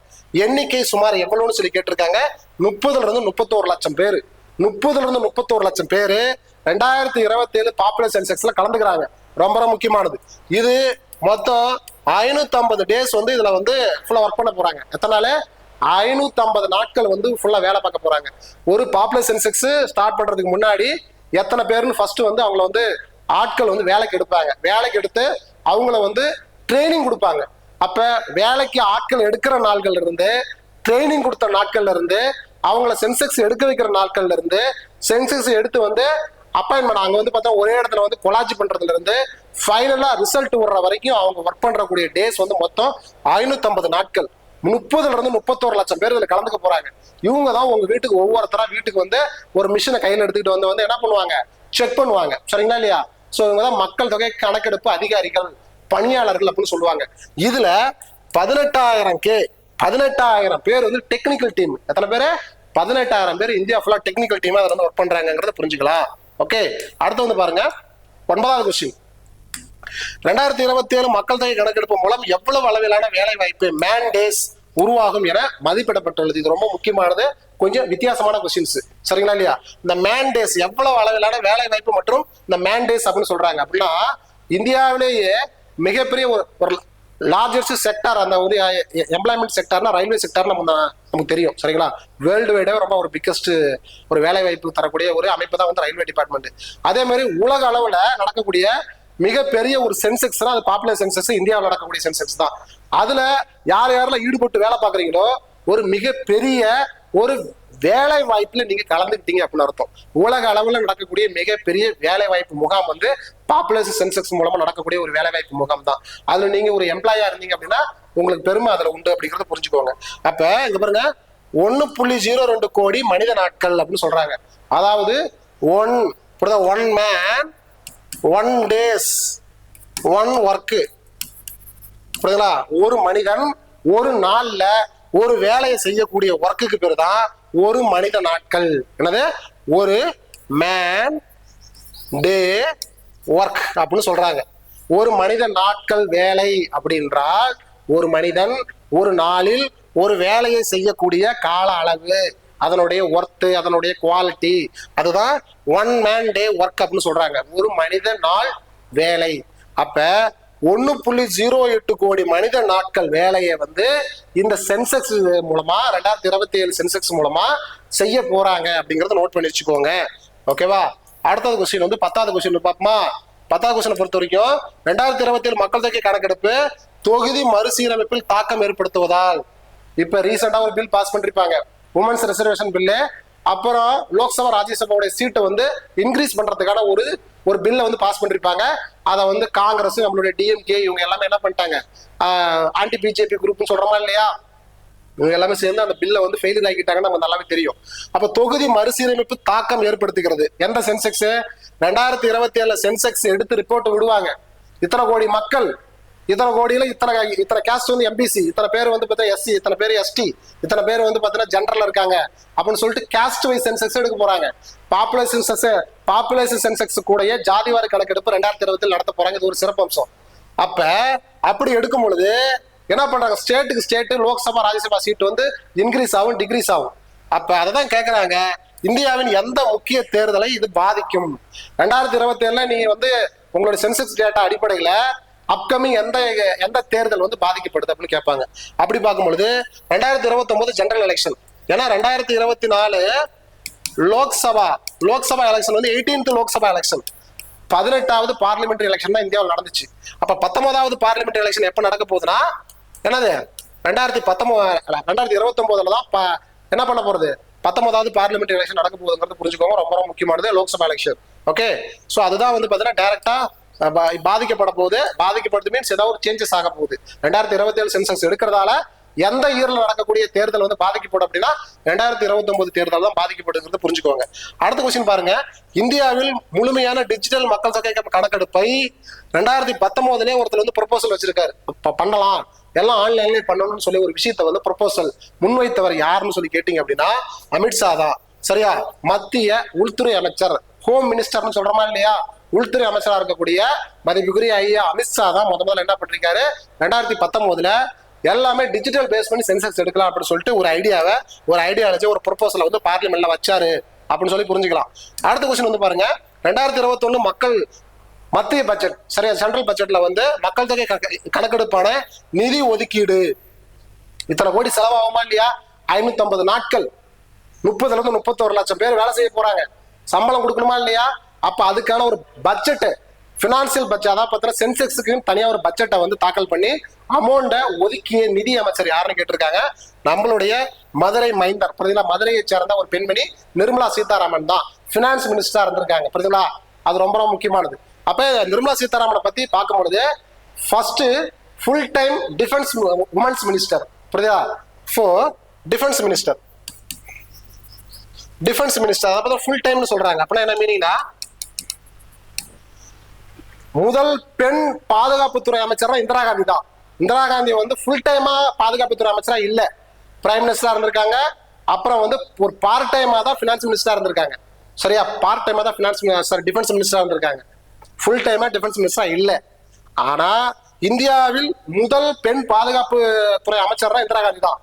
Speaker 1: எண்ணிக்கை சுமார் எவ்வளவுன்னு சொல்லி கேட்டிருக்காங்க. 30ல இருந்து 31 லட்சம் பேர், 30ல இருந்து 31 லட்சம் பேரு 2027 பாப்புலர் சென்செக்ஸ்ல கலந்துக்கிறாங்க. ரொம்ப ரொம்ப முக்கியமானது இது. மொத்தம் 550 டேஸ் வந்து இதுல வந்து ஃபுல்லா ஒர்க் பண்ண போறாங்க. எத்தனை நாள், 550 நாட்கள் வந்து ஃபுல்லா வேலை பார்க்க போறாங்க. ஒரு பாப்புலர் சென்செக்ஸ் ஸ்டார்ட் பண்றதுக்கு முன்னாடி எத்தனை பேருன்னு ஃபர்ஸ்ட் வந்து அவங்கள வந்து ஆட்கள் வந்து வேலைக்கு எடுப்பாங்க. வேலைக்கு எடுத்து அவங்கள வந்து ட்ரைனிங் கொடுப்பாங்க. அப்ப வேலைக்கு ஆட்கள் எடுக்கிற நாட்கள்ல இருந்து, ட்ரைனிங் கொடுத்த நாட்கள்ல இருந்து, அவங்கள சென்செக்ஸ் எடுக்க வைக்கிற நாட்கள்ல இருந்து, சென்செக்ஸ் எடுத்து வந்து அப்பாயின்மெண்ட் அங்க வந்து பார்த்தா ஒரே இடத்துல வந்து கொலாஜ் பண்றதுல இருந்து ஃபைனலா ரிசல்ட் வர்ற வரைக்கும் அவங்க ஒர்க் பண்றக்கூடிய டேஸ் வந்து மொத்தம் 550 நாட்கள். 30ல இருந்து 31 லட்சம் பேர் இதுல கலந்துக்க போறாங்க. இவங்க தான் உங்க வீட்டுக்கு ஒவ்வொருத்தரா வீட்டுக்கு வந்து ஒரு மிஷினை கையில எடுத்துக்கிட்டு வந்து என்ன பண்ணுவாங்க, செக் பண்ணுவாங்க. சரிங்களா இல்லையா. சோ இவங்க தான் மக்கள் தொகை கணக்கெடுப்பு அதிகாரிகள், பணியாளர்கள் அப்படின்னு சொல்லுவாங்க. இதுல 18,000 பேர் வந்து டெக்னிக்கல் டீம். எத்தனை பேரு, 18,000 பேர் இந்தியா ஃபுல்லா டெக்னிக்கல் டீமா அதுல வந்து ஒர்க் பண்றாங்கிறத புரிஞ்சுக்கலாம். ஓகே, அடுத்து வந்து பாருங்க 9வது கொஸ்டின். 2027 மக்கள் தொகை கணக்கெடுப்பு மூலம் எவ்வளவு அளவிலான வேலை வாய்ப்பு மேன்டேஸ் உருவாகும் என மதிப்பிடப்பட்டுள்ளது. இது ரொம்ப முக்கியமானது, கொஞ்சம் வித்தியாசமான கொஸ்டின்ஸ். சரிங்களா இல்லையா. இந்த மேன்டேஸ் எவ்வளவு அளவிலான வேலை வாய்ப்பு மற்றும் இந்த மேன்டேஸ் அப்படின்னு சொல்றாங்க அப்படின்னா, இந்தியாவிலேயே மிகப்பெரிய ஒரு லார்ஜஸ்ட் செக்டார், அந்த ஒரு எம்ப்ளாய்மெண்ட் செக்டார்னா ரயில்வே செக்டார் நமக்கு தெரியும். சரிங்களா. வேர்ல்டு வைடாவே ரொம்ப ஒரு பிக்கஸ்ட் ஒரு வேலை வாய்ப்பு தரக்கூடிய ஒரு அமைப்பு தான் வந்து ரயில்வே டிபார்ட்மெண்ட். அதே மாதிரி உலக அளவுல நடக்கக்கூடிய மிகப்பெரிய ஒரு சென்செக்ஸ் அது பாப்புலர் சென்செக்ஸ், இந்தியாவில் நடக்கக்கூடிய சென்செக்ஸ் தான். அதுல யார் யாரெல்லாம் ஈடுபட்டு வேலை பார்க்குறீங்களோ ஒரு மிகப்பெரிய ஒரு வேலை வாய்ப்புல நீங்க கலந்துக்கிட்டீங்க அப்படின்னு அர்த்தம். உலக அளவுல நடக்கக்கூடிய மிகப்பெரிய வேலை வாய்ப்பு முகாம் வந்து பாப்புலேஷன் சென்செக்ஸ் மூலமா நடக்கக்கூடிய ஒரு வேலை வாய்ப்பு முகாம் தான். அதுல நீங்க ஒரு எம்ப்ளாயா இருந்தீங்க அப்படின்னா உங்களுக்கு பெருமை அதுல உண்டு அப்படிங்கறத புரிஞ்சுக்கோங்க. அப்ப இங்க பாருங்க 1.02 கோடி மனித நாட்கள் அப்படின்னு சொல்றாங்க. அதாவது ஒன் மேன் 1 டேஸ் 1 ஒர்க். புரியுதுங்களா. ஒரு மனிதன் ஒரு நாள்ல ஒரு வேலையை செய்யக்கூடிய ஒர்க்குக்கு பேர் தான் ஒரு மனித நாட்கள். என்னது, ஒரு மேன் டே ஒர்க் அப்படின்னு சொல்றாங்க. ஒரு மனித நாட்கள் வேலை அப்படின்றால் ஒரு மனிதன் ஒரு நாளில் ஒரு வேலையை செய்யக்கூடிய கால அளவு, அதனுடைய ஒர்த்து, அதனுடைய குவாலிட்டி, அதுதான் 1 மேன் டே ஒர்க் அப்படின்னு சொல்றாங்க. ஒரு மனித நாள் வேலை. அப்ப 1.08 கோடி மனித நாட்கள் வேலையை வந்து இந்த சென்செக்ஸ் மூலமா 2027 சென்செக்ஸ் மூலமா செய்ய போறாங்க அப்படிங்கறத நோட் பண்ணி வச்சுக்கோங்க. ஓகேவா. அடுத்தது கொஸ்டின் வந்து 10வது கொஸ்டின் பார்ப்போமா. 10வது கொஸ்டின் பொறுத்த வரைக்கும் 2027 மக்கள் தொகை கணக்கெடுப்பு தொகுதி மறுசீரமைப்பில் தாக்கம் ஏற்படுத்துவதால், இப்ப ரீசெண்டா ஒரு பில் பாஸ் பண்ணிருப்பாங்க, உமன்ஸ் ரிசர்வேஷன் பில்லு. அப்புறம் லோக்சபா ராஜ்யசபாவுடைய சீட்டை வந்து இன்க்ரீஸ் பண்றதுக்கான ஒரு பில்லை வந்து பாஸ் பண்ணிருப்பாங்க. அதை வந்து காங்கிரஸ், நம்மளுடைய டிஎம்கே இவங்க எல்லாமே என்ன பண்ணிட்டாங்க, ஆன்டி பிஜேபி குரூப்னு சொல்றோமா இல்லையா, இவங்க எல்லாமே சேர்ந்து அந்த பில்லை வந்து ஃபெயிலியர் ஆகிட்டாங்கன்னு நமக்கு நல்லாவே தெரியும். அப்ப தொகுதி மறுசீரமைப்பு தாக்கம் ஏற்படுத்துகிறது. எந்த சென்செக்ஸ், 2027 சென்செக்ஸ் எடுத்து ரிப்போர்ட் விடுவாங்க. இத்தனை கோடி மக்கள், இத்தனை கோடியில இத்தனை கேஸ்ட் வந்து எம்பிசி, இத்தனை பேர் வந்து பார்த்தா எஸ்சி, இத்தனை பேர் எஸ்டி, இத்தனை பேர் வந்து பார்த்தீங்கன்னா ஜென்ரல் இருக்காங்க அப்படின்னு சொல்லிட்டு கேஸ்ட் வைஸ் சென்செக்ஸ் எடுக்க போறாங்க. பாப்புலேஷன் சென்செக்ஸ் கூடயே ஜாதிவாரி கணக்கெடுப்பு 2027 நடத்த போறாங்க. இது ஒரு சிறப்பு அம்சம். அப்ப அப்படி எடுக்கும் பொழுது என்ன பண்றாங்க, ஸ்டேட்டுக்கு ஸ்டேட் லோக்சபா ராஜ்யசபா சீட் வந்து இன்க்ரீஸ் ஆகும், டிக்ரீஸ் ஆகும். அப்ப அததான் கேட்கறாங்க, இந்தியாவின் எந்த முக்கிய தேர்தலை இது பாதிக்கும்? 2027 நீங்க வந்து உங்களோட சென்சஸ் டேட்டா அடிப்படையில அப்கமிங் எந்த தேர்தல் வந்து பாதிக்கப்படுது அப்படின்னு கேட்பாங்க. அப்படி பார்க்கும்பொழுது 2029 ஜெனரல் எலெக்ஷன். ஏன்னா 2024 லோக்சபா எலெக்ஷன் வந்து 18th லோக்சபா எலெக்ஷன், 18வது பார்லிமெண்டரி எலெக்ஷன் தான் இந்தியாவில் நடந்துச்சு. அப்ப 19வது பார்லிமெண்டரி எலெக்ஷன் எப்ப நடக்க போகுதுன்னா என்னது 2029 தான் என்ன பண்ண போறது, 19வது பார்லிமெண்டரி எலெக்ஷன் நடக்க போகுதுங்கிறது புரிஞ்சுக்கோங்க. ரொம்ப ரொம்ப முக்கியமானது லோக்சபா எலெக்ஷன். ஓகே, சோ அதுதான் வந்து பாத்தீங்கன்னா டைரக்டா பாதிக்கப்பட போகுது. பாதிக்கப்படுது மீன்ஸ் ஏதாவது ஒரு சேஞ்சஸ் ஆக போகுது. 2027 சென்சஸ் எடுக்கிறதால எந்த இயர்ல நடக்கக்கூடிய தேர்தல் வந்து பாதிக்கப்படும் அப்படின்னா 2029 தேர்தல் தான் பாதிக்கப்படுங்கிறது புரிஞ்சுக்கோங்க. அடுத்த கொஸ்டின் பாருங்க, இந்தியாவில் முழுமையான டிஜிட்டல் மக்கள் தொகை கணக்கெடுப்பை 2019 ஒருத்தர் வந்து ப்ரொபோசல் வச்சிருக்காரு, பண்ணலாம் எல்லாம் ஆன்லைன்லயே பண்ணணும்னு சொல்லி ஒரு விஷயத்த வந்து ப்ரொபோசல் முன்வைத்தவர் யாருன்னு சொல்லி கேட்டீங்க அப்படின்னா அமித்ஷா தான். சரியா, மத்திய உள்துறை அமைச்சர், ஹோம் மினிஸ்டர்னு சொல்றோமா இல்லையா, உள்துறை அமைச்சரா இருக்கக்கூடிய மதிப்புக்குரிய ஐயா அமித்ஷா தான் முதல்ல என்ன பண்ணிருக்காரு, 2019 எல்லாமே டிஜிட்டல் பேஸ் பண்ணி சென்சஸ் எடுக்கலாம் அப்படின்னு சொல்லிட்டு ஒரு ஐடியாலஜி ஒரு ப்ரொபோசலை வந்து பார்லிமெண்ட்ல வச்சாரு அப்படின்னு சொல்லி புரிஞ்சுக்கலாம். அடுத்த கொஸ்டின் வந்து பாருங்க, 2021 மத்திய பட்ஜெட், சரியா சென்ட்ரல் பட்ஜெட்ல வந்து மக்கள் தொகை கணக்கெடுப்பான நிதி ஒதுக்கீடு இத்தனை கோடி செலவாகுமா இல்லையா, 550 நாட்கள் 30 லட்சம் பேர் வேலை செய்ய போறாங்க, சம்பளம் கொடுக்கணுமா இல்லையா. அப்ப அதுக்கான ஒரு பட்ஜெட், பினான்சியல் பட்ஜெட், அதான் பார்த்தீங்கன்னா சென்செக்ஸுக்கு தனியா ஒரு பட்ஜெட்டை வந்து தாக்கல் பண்ணி அமௌண்ட்டை ஒதுக்கிய நிதி அமைச்சர் யாருன்னு கேட்டிருக்காங்க, நம்மளுடைய மதுரை மைந்தர், புரியுதுங்களா, மதுரையை சேர்ந்த ஒரு பெண்மணி நிர்மலா சீதாராமன் தான் பினான்ஸ் மினிஸ்டரா இருந்திருக்காங்க, புரியுதுங்களா. அது ரொம்ப ரொம்ப முக்கியமானது. அப்ப நிர்மலா சீதாராமனை பத்தி பார்க்கும்பொழுது first full time defence women's minister, புரியுதா, டிஃபென்ஸ் மினிஸ்டர் அதாவது ஃபுல் டைம்னு சொல்றாங்க. அப்படின்னா என்ன மீனிங்னா முதல் பெண் பாதுகாப்புத்துறை அமைச்சர் இந்திரா காந்தி தான். இந்திரா காந்தி வந்து ஃபுல் டைமா பாதுகாப்புத்துறை அமைச்சரா இல்ல, பிரைம் மினிஸ்டரா இருந்திருக்காங்க. அப்புறம் வந்து ஒரு பார்ட் டைமா தான் பினான்ஸ் மினிஸ்டரா இருந்திருக்காங்க. சரியா, பார்ட் டைமா தான் டிஃபென்ஸ் மினிஸ்டரா இருந்திருக்காங்க, ஃபுல் டைமா டிஃபென்ஸ் மினிஸ்டரா இல்ல. ஆனா இந்தியாவில் முதல் பெண் பாதுகாப்பு துறை அமைச்சர் இந்திரா காந்தி தான்.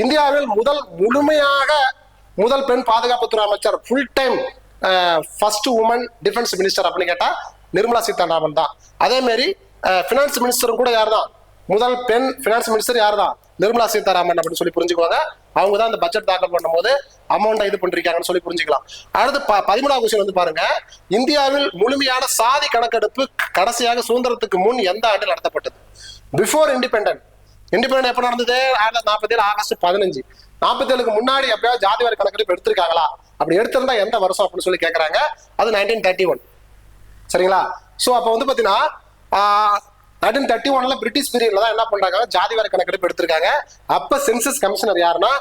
Speaker 1: இந்தியாவில் முதல் பெண் பாதுகாப்புத்துறை அமைச்சர் full time first woman defence minister அப்படின்னு கேட்டா நிர்மலா சீதாராமன் தான். அதே மாதிரி பினான்ஸ் மினிஸ்டரும் கூட யார் தான், முதல் பெண் பினான்ஸ் மினிஸ்டர் யார் தான், நிர்மலா சீதாராமன் அப்படின்னு சொல்லி புரிஞ்சுக்குவாங்க. அவங்க தான் அந்த பட்ஜெட் தாக்கல் பண்ணும் போது அமௌண்ட் இது பண்றாங்கன்னு சொல்லி புரிஞ்சுக்கலாம். அடுத்து 13வது கொஸ்டின் வந்து பாருங்க, இந்தியாவில் முழுமையான சாதி கணக்கெடுப்பு கடைசியாக சுதந்திரத்துக்கு முன் எந்த ஆண்டு நடத்தப்பட்டது? பிஃபோர் இண்டிபெண்டன்ட் எப்ப நடந்தது? 1947 ஆகஸ்ட் 15. 47க்கு முன்னாடி எப்பயாவது ஜாதிவாரி கணக்கெடுப்பு எடுத்திருக்காங்களா? அப்படி எடுத்திருந்தா எந்த வருஷம் அப்படின்னு சொல்லி கேட்கறாங்க. அது 1931. சரிங்களா. சோ அப்ப வந்து பாத்தீங்கன்னா 1931 பிரிட்டிஷ் பீரியட்ல தான் என்ன பண்றாங்க, ஜாதிவாரி கணக்கெடுப்பு எடுத்திருக்காங்க. அப்ப சென்சஸ் கமிஷனர் யாருன்னா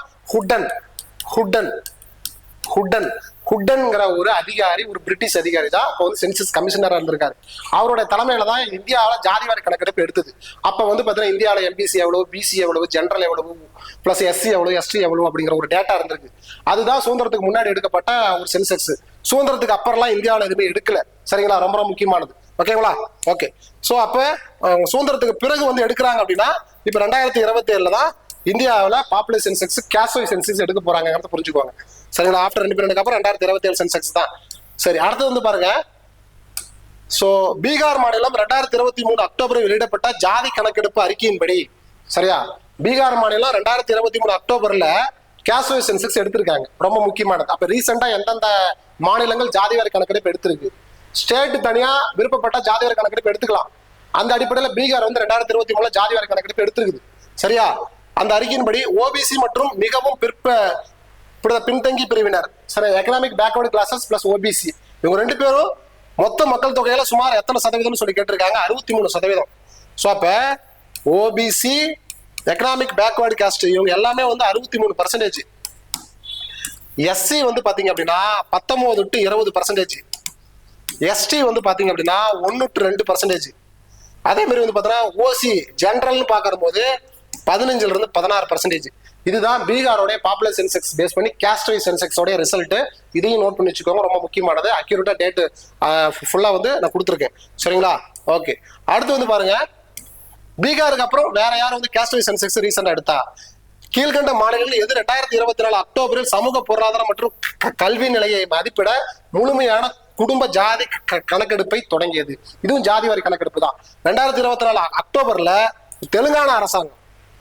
Speaker 1: ஹுட்டன்ங்கிற ஒரு அதிகாரி, ஒரு பிரிட்டிஷ் அதிகாரி தான் அப்ப வந்து சென்சஸ் கமிஷனரா இருந்திருக்காரு. அவருடைய தலைமையில தான் இந்தியாவில ஜாதிவாரி கணக்கெடுப்பு எடுத்தது. அப்ப வந்து பாத்தீங்கன்னா இந்தியாவில எம்பிசி எவ்வளவு, பிசி எவ்வளவு, ஜெனரல் எவ்வளவு, பிளஸ் எஸ்சி எவ்வளவு, எஸ்டி எவ்வளவு அப்படிங்கிற ஒரு டேட்டா இருந்திருக்கு. அதுதான் சுதந்திரத்துக்கு முன்னாடி எடுக்கப்பட்ட ஒரு சென்செக்ஸ். சுதந்திரத்துக்கு அப்புறம்லாம் இந்தியாவில எதுவுமே எடுக்கல. சரிங்களா, ரொம்ப ரொம்ப முக்கியமானது. ஓகேங்களா, ஓகே. சோ அப்ப சுதந்திரத்துக்கு பிறகு வந்து எடுக்கிறாங்க அப்படின்னா இப்ப 2027 தான் இந்தியாவில பாப்புலேஷன் சென்செக்ஸ், கேஸ்ட் சென்செக்ஸ் எடுக்க போறாங்கிறத புரிஞ்சுக்குவாங்க. சரிங்களா, ஆஃப்டர் இண்டிபெண்டன்ஸ்க்கு அப்புறம் 2027 சென்செக்ஸ் தான். சரி, அடுத்து வந்து பாருங்க, சோ பீகார் மாநிலம் 2023 அக்டோபரில் வெளியிடப்பட்ட ஜாதி கணக்கெடுப்பு அறிக்கையின்படி, சரியா, பீகார் மாநிலம் 2023 அக்டோபர்ல கேஸ்ட் சென்செக்ஸ் எடுத்திருக்காங்க. ரொம்ப முக்கியமானது. அப்ப ரீசெண்டா எந்தெந்த மாநிலங்கள் ஜாதிவாரி கணக்கெடுப்பு எடுத்திருக்கு, ஸ்டேட் தனியா விருப்பப்பட்ட ஜாதிவாரி கணக்கெடுப்பு எடுத்துக்கலாம். அந்த அடிப்படையில் பீகார் வந்து 2023 ஜாதிவாரி கணக்கெடுப்பு எடுத்திருக்குது. சரியா, அந்த அறிக்கையின்படி ஓபிசி மற்றும் மிகவும் பின்தங்கி பிரிவினர், சரி, economic backward classes plus OBC, இவங்க ரெண்டு பேரும் மொத்த மக்கள் தொகையில சுமார் எத்தனை சதவீதம் சொல்லி கேட்டிருக்காங்க? 63%. சோ அப்ப ஓபிசி, எக்கனாமிக் பேக்வர்டு காஸ்ட் இவங்க எல்லாமே வந்து 63%. எஸ்சி வந்து பாத்தீங்க அப்படின்னா 19 to 20%. எஸ்டி வந்து பாத்தீங்க அப்படின்னா 1 to 2%. அதே மாதிரி வந்து பாத்தீங்கன்னா ஓசி ஜெனரல்னு பாக்குற போது 15 to 16%. இதுதான் பீகாரோட பாப்புலர் சென்செக்ஸ் பேஸ் பண்ணி கேஸ்ட் வைஸ் சென்செக்ஸோட ரிசல்ட். இதையும் நோட் பண்ணி வச்சுக்கோங்க, ரொம்ப முக்கியமானது. அக்யூரேட்டா டேட் ஃபுல்லா வந்து நான் கொடுத்துருக்கேன். சரிங்களா, ஓகே. அடுத்து வந்து பாருங்க, பீகாருக்கு அப்புறம் வேற யாரும் வந்து கேஸ்ட் வைஸ் சென்செக்ஸ் ரீசெண்டா எடுத்தா? கீழ்கண்ட மாநிலங்கள் எது 2024 அக்டோபரில் சமூக பொருளாதார மற்றும் கல்வி நிலையை மதிப்பிட முழுமையான குடும்ப ஜாதி கணக்கெடுப்பை தொடங்கியது. இதுவும் ஜாதி வாரி கணக்கெடுப்பு தான். 2024 அக்டோபர்ல தெலுங்கானா அரசாங்கம்,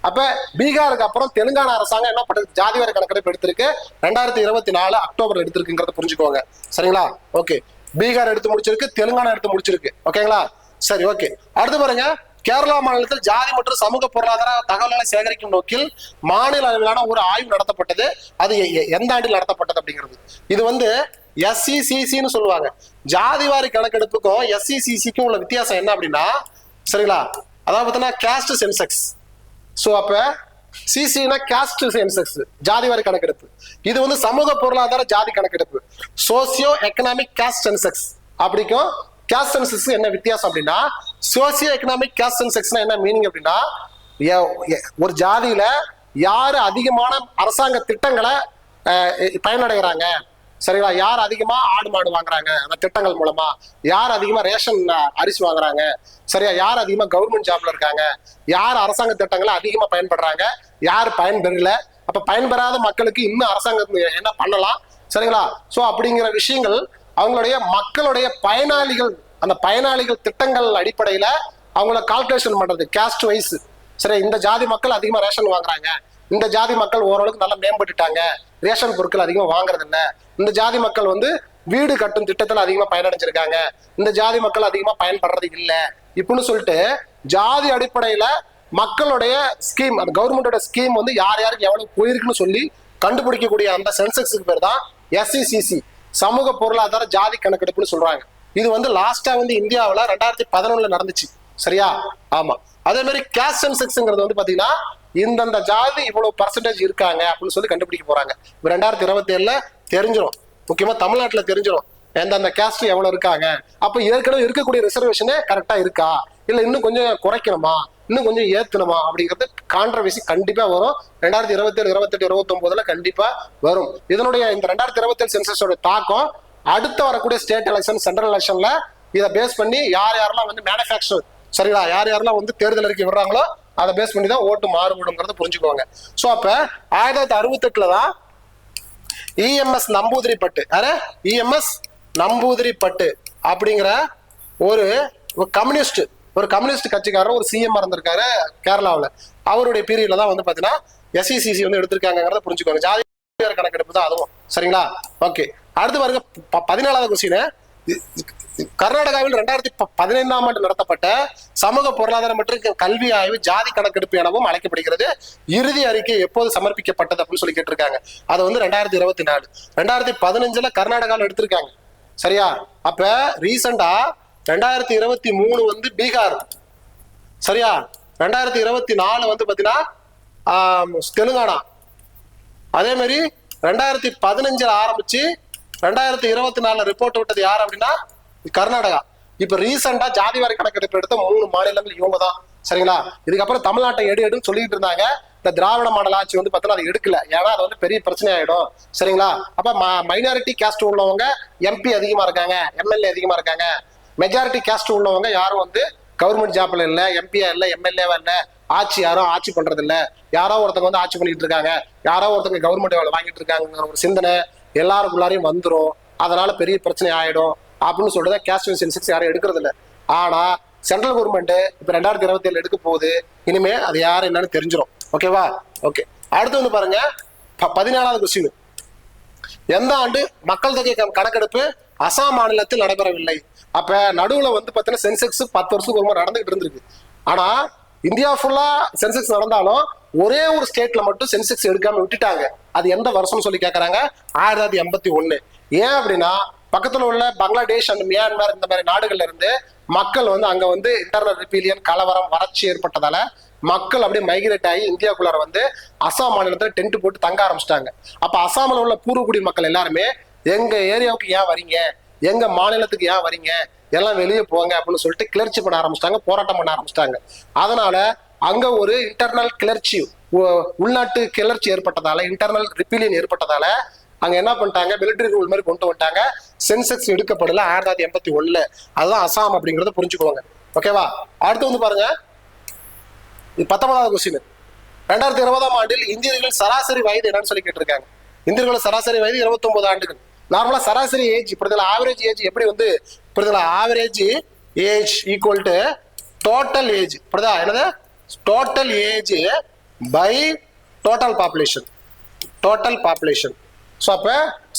Speaker 1: அப்ப பீகாருக்கு அப்புறம் தெலுங்கானா அரசாங்கம் என்ன பண்ணுது, ஜாதி வாரி கணக்கெடுப்பு எடுத்திருக்கு. 2024 அக்டோபர் எடுத்திருக்குங்கிறத புரிஞ்சுக்கோங்க. சரிங்களா? ஓகே, பீகார் எடுத்து முடிச்சிருக்கு, தெலுங்கானா எடுத்து முடிச்சிருக்கு. ஓகேங்களா? சரி, ஓகே. அடுத்து பாருங்க, கேரளா மாநிலத்தில் ஜாதி மற்றும் சமூக பொருளாதார தகவல்களை சேகரிக்கும் நோக்கில் மாநில அளவிலான ஒரு ஆய்வு நடத்தப்பட்டது. அது எந்த ஆண்டில் நடத்தப்பட்டது அப்படிங்கிறது. இது வந்து SCCCன்னு சொல்லுவாங்க. ஜாதிவாரி கணக்கெடுப்புக்கும் SCCCக்கும் உள்ள வித்தியாசம் என்ன அப்படின்னா, சரிங்களா, அதாவது பார்த்தீங்கன்னா கேஸ்ட் சென்செக்ஸ். ஸோ அப்ப சிசினா கேஸ்ட் சென்செக்ஸ், ஜாதிவாரி கணக்கெடுப்பு. இது வந்து சமூக பொருளாதார ஜாதி கணக்கெடுப்பு, சோசியோ எக்கனாமிக் கேஸ்ட் சென்செக்ஸ். அப்படிக்கும் கேஸ்ட் சென்செக்ஸ் என்ன வித்தியாசம் அப்படின்னா, சோசியோ எக்கனாமிக் கேஸ்ட் சென்செக்ஸ்னா என்ன மீனிங் அப்படின்னா, ஒரு ஜாதியில யாரு அதிகமான அரசாங்க திட்டங்களை பயனடைகிறாங்க, சரிங்களா, யார் அதிகமா ஆடு மாடு வாங்குறாங்க அந்த திட்டங்கள் மூலமா, யார் அதிகமா ரேஷன் அரிசி வாங்குறாங்க, சரியா, யார் அதிகமா கவர்மெண்ட் ஜாப்ல இருக்காங்க, யார் அரசாங்க திட்டங்களை அதிகமா பயன்படுறாங்க, யார் பயன்பெறல, அப்ப பயன்பெறாத மக்களுக்கு இன்னும் அரசாங்கம் என்ன பண்ணலாம், சரிங்களா. சோ அப்படிங்கிற விஷயங்கள் அவங்களுடைய மக்களுடைய பயனாளிகள், அந்த பயனாளிகள் திட்டங்கள் அடிப்படையில அவங்கள கால்குலேஷன் பண்றது கேஸ்ட் வைஸ். சரி, இந்த ஜாதி மக்கள் அதிகமா ரேஷன் வாங்குறாங்க, இந்த ஜாதி மக்கள் ஓரளவுக்கு நல்லா மேம்பட்டுட்டாங்க, ரேஷன் பொருட்கள் அதிகமா வாங்குறது இல்ல, இந்த ஜாதி மக்கள் வந்து வீடு கட்டும் திட்டத்துல அதிகமா பயனடைஞ்சிருக்காங்க, இந்த ஜாதி மக்கள் அதிகமா பயன்படுறது இல்ல, இப்படின்னு சொல்லிட்டு ஜாதி அடிப்படையில மக்களுடைய ஸ்கீம், அந்த கவர்மெண்டோட ஸ்கீம் வந்து யார் யாருக்கு எவ்வளவு போயிருக்குன்னு சொல்லி கண்டுபிடிக்கக்கூடிய அந்த சென்செக்ஸுக்கு பேர் தான் SCCC, சமூக பொருளாதார ஜாதி கணக்கெடுப்புன்னு சொல்றாங்க. இது வந்து லாஸ்டா வந்து இந்தியாவில் 2011 நடந்துச்சு. சரியா? ஆமா. அதே மாதிரி கேஸ்ட் சென்செக்ஸ்ங்கிறது வந்து பாத்தீங்கன்னா இந்தந்த ஜாதி இவ்வளவு பர்சன்டேஜ் இருக்காங்க அப்படின்னு சொல்லி கண்டுபிடிக்க போறாங்க. 2027 தெரிஞ்சிடும், முக்கியமா தமிழ்நாட்டுல தெரிஞ்சிடும் எந்தெந்த கேஸ்ட் எவ்வளவு இருக்காங்க. அப்ப ஏற்கனவே இருக்கக்கூடிய ரிசர்வேஷனே கரெக்டா இருக்கா, இல்ல இன்னும் கொஞ்சம் குறைக்கணுமா, இன்னும் கொஞ்சம் ஏத்தணுமா அப்படிங்கிறது கான்ட்ரவர்சி கண்டிப்பா வரும். 2027, 28, 29 கண்டிப்பா வரும். இதனுடைய இந்த 2027 சென்சஸோட தாக்கம் அடுத்து வரக்கூடிய ஸ்டேட் எலெக்ஷன், சென்ட்ரல் எலெக்ஷன்ல இதை பேஸ் பண்ணி யார் யாரெல்லாம் வந்து மேனுஃபேக்சர், சரிங்களா, யார் யாரெல்லாம் வந்து தேர்தல் அறிக்கை விடுறாங்களோ அதை பேஸ் பண்ணி தான் ஓட்டு மாறுபடுங்கிறத புரிஞ்சுக்கோங்க. ஸோ அப்ப 1968 தான் EMS நம்பூதிரிப்பட்டு, EMS நம்பூதிரிப்பட்டு அப்படிங்கிற ஒரு கம்யூனிஸ்ட் கட்சிக்காரர் ஒரு CM இருந்திருக்காரு கேரளாவில். அவருடைய பீரியட்ல தான் வந்து பாத்தீங்கன்னா SCCC வந்து எடுத்திருக்காங்கிறத புரிஞ்சுக்கோங்க. ஜாதி கணக்கெடுப்பு தான் அதுவும். சரிங்களா? ஓகே. அடுத்து பாருங்க, 14வது கொஸ்டின். கர்நாடகாவில் 2015ஆம் ஆண்டு நடத்தப்பட்ட சமூக பொருளாதார மற்றும் கல்வி ஆய்வு ஜாதி கணக்கெடுப்பு எனவும் அழைக்கப்படுகிறது. இறுதி அறிக்கை எப்போது சமர்ப்பிக்கப்பட்டது அப்படின்னு சொல்லி கேட்டிருக்காங்க. அது வந்து 2024. 2015 கர்நாடகாவில் எடுத்திருக்காங்க. சரியா? அப்ப ரீசெண்டா 2023 வந்து பீகார், சரியா, 2024 வந்து பாத்தீங்கன்னா தெலுங்கானா, அதே மாதிரி 2015 ஆரம்பிச்சு 2024 ரிப்போர்ட் விட்டது யார் அப்படின்னா கர்நாடகா. இப்ப ரீசெண்டா ஜாதிவாரி கணக்கெடுப்பு எடுத்த 3 மாநிலங்கள் இவங்க தான். சரிங்களா? இதுக்கப்புறம் தமிழ்நாட்டை எடுன்னு சொல்லிட்டு இருந்தாங்க. இந்த திராவிட மாடல் ஆட்சி வந்து பார்த்தா அது எடுக்கல, ஏன்னா அது வந்து பெரிய பிரச்சனை ஆயிடும். சரிங்களா? அப்ப மைனாரிட்டி கேஸ்ட் உள்ளவங்க MP அதிகமா இருக்காங்க, MLA அதிகமா இருக்காங்க. மெஜாரிட்டி கேஸ்ட் உள்ளவங்க யாரும் வந்து கவர்மெண்ட் ஜாப்ல இல்ல, MP-யா இல்ல, MLA-வா இல்ல, யாரும் ஆட்சி பண்றது இல்ல, யாரோ ஒருத்தவங்க வந்து ஆட்சி பண்ணிட்டு இருக்காங்க, யாரோ ஒருத்தவங்க கவர்மெண்ட் வேலை வாங்கிட்டு இருக்காங்கிற ஒரு சிந்தனை எல்லாருக்குள்ளாரையும் வந்துடும். அதனால பெரிய பிரச்சனை ஆயிடும் அப்படின்னு சொல்றத கேஸ்ட் சென்செக்ஸ் யாரும் எடுக்கிறது இல்லை. ஆனா சென்ட்ரல் கவர்மெண்ட் இப்ப 2027 எடுக்க போகுது. இனிமே அது யாரு என்னன்னு தெரிஞ்சிடும். ஓகேவா? ஓகே. அடுத்து வந்து பாருங்க, 14வது கொஸ்டின். எந்த ஆண்டு மக்கள் தொகை கணக்கெடுப்பு அசாம் மாநிலத்தில் நடைபெறவில்லை? அப்ப நடுவுல வந்து பாத்தீங்கன்னா சென்செக்ஸ் 10 வருஷத்துக்கு ஒரு நடந்துகிட்டு இருந்திருக்கு. ஆனா இந்தியா ஃபுல்லா சென்செக்ஸ் நடந்தாலும் ஒரே ஒரு ஸ்டேட்ல மட்டும் சென்செக்ஸ் எடுக்காம விட்டுட்டாங்க. அது எந்த வருஷம்னு சொல்லி கேட்கறாங்க. 1981. ஏன் அப்படின்னா பக்கத்துல உள்ள பங்களாதேஷ் அண்ட் மியான்மர் இந்த மாதிரி நாடுகள்ல இருந்து மக்கள் வந்து அங்க வந்து இன்டர்னல் ரிபீலியன், கலவரம், வறட்சி ஏற்பட்டதால மக்கள் அப்படியே மைக்ரேட் ஆகி இந்தியாவுக்குள்ளார வந்து அசாம் மாநிலத்துல டென்ட் போட்டு தங்க ஆரம்பிச்சிட்டாங்க. அப்ப அசாமில் உள்ள பூர்வக்குடி மக்கள் எல்லாருமே எங்க ஏரியாவுக்கு ஏன் வரீங்க, எங்க மாநிலத்துக்கு ஏன் வரீங்க, எல்லாம் வெளியே போங்க அப்படின்னு சொல்லிட்டு கிளர்ச்சி பண்ண ஆரம்பிச்சிட்டாங்க, போராட்டம் பண்ண ஆரம்பிச்சிட்டாங்க. அதனால அங்க ஒரு இன்டர்னல் கிளர்ச்சி, உள்நாட்டு கிளர்ச்சி ஏற்பட்டதால, இன்டர்னல் ரிபீலியன் ஏற்பட்டதால அங்க என்ன பண்ணிட்டாங்க, மிலிட்டரி ரூல் மாதிரி கொண்டு வந்துட்டாங்க. சென்செக்ஸ் எடுக்கப்படல 1981. அதுதான் அசாம் அப்படிங்கறத புரிஞ்சுக்கோங்க. ஓகேவா? அடுத்து வந்து பாருங்க, இது 19வது கொஸ்டின். 2020ஆம் ஆண்டில் இந்தியர்களின் சராசரி வயது என்னன்னு சொல்லி கேட்டிருக்காங்க. இந்தியர்களின் சராசரி வயது 29 ஆண்டுகள். நார்மலா சராசரி ஏஜ் இப்படில ஆவரேஜ் ஏஜ் எப்படி வந்து இப்படில average age equal to total age இப்படிதா என்னது total age by total population. Total population. So அப்ப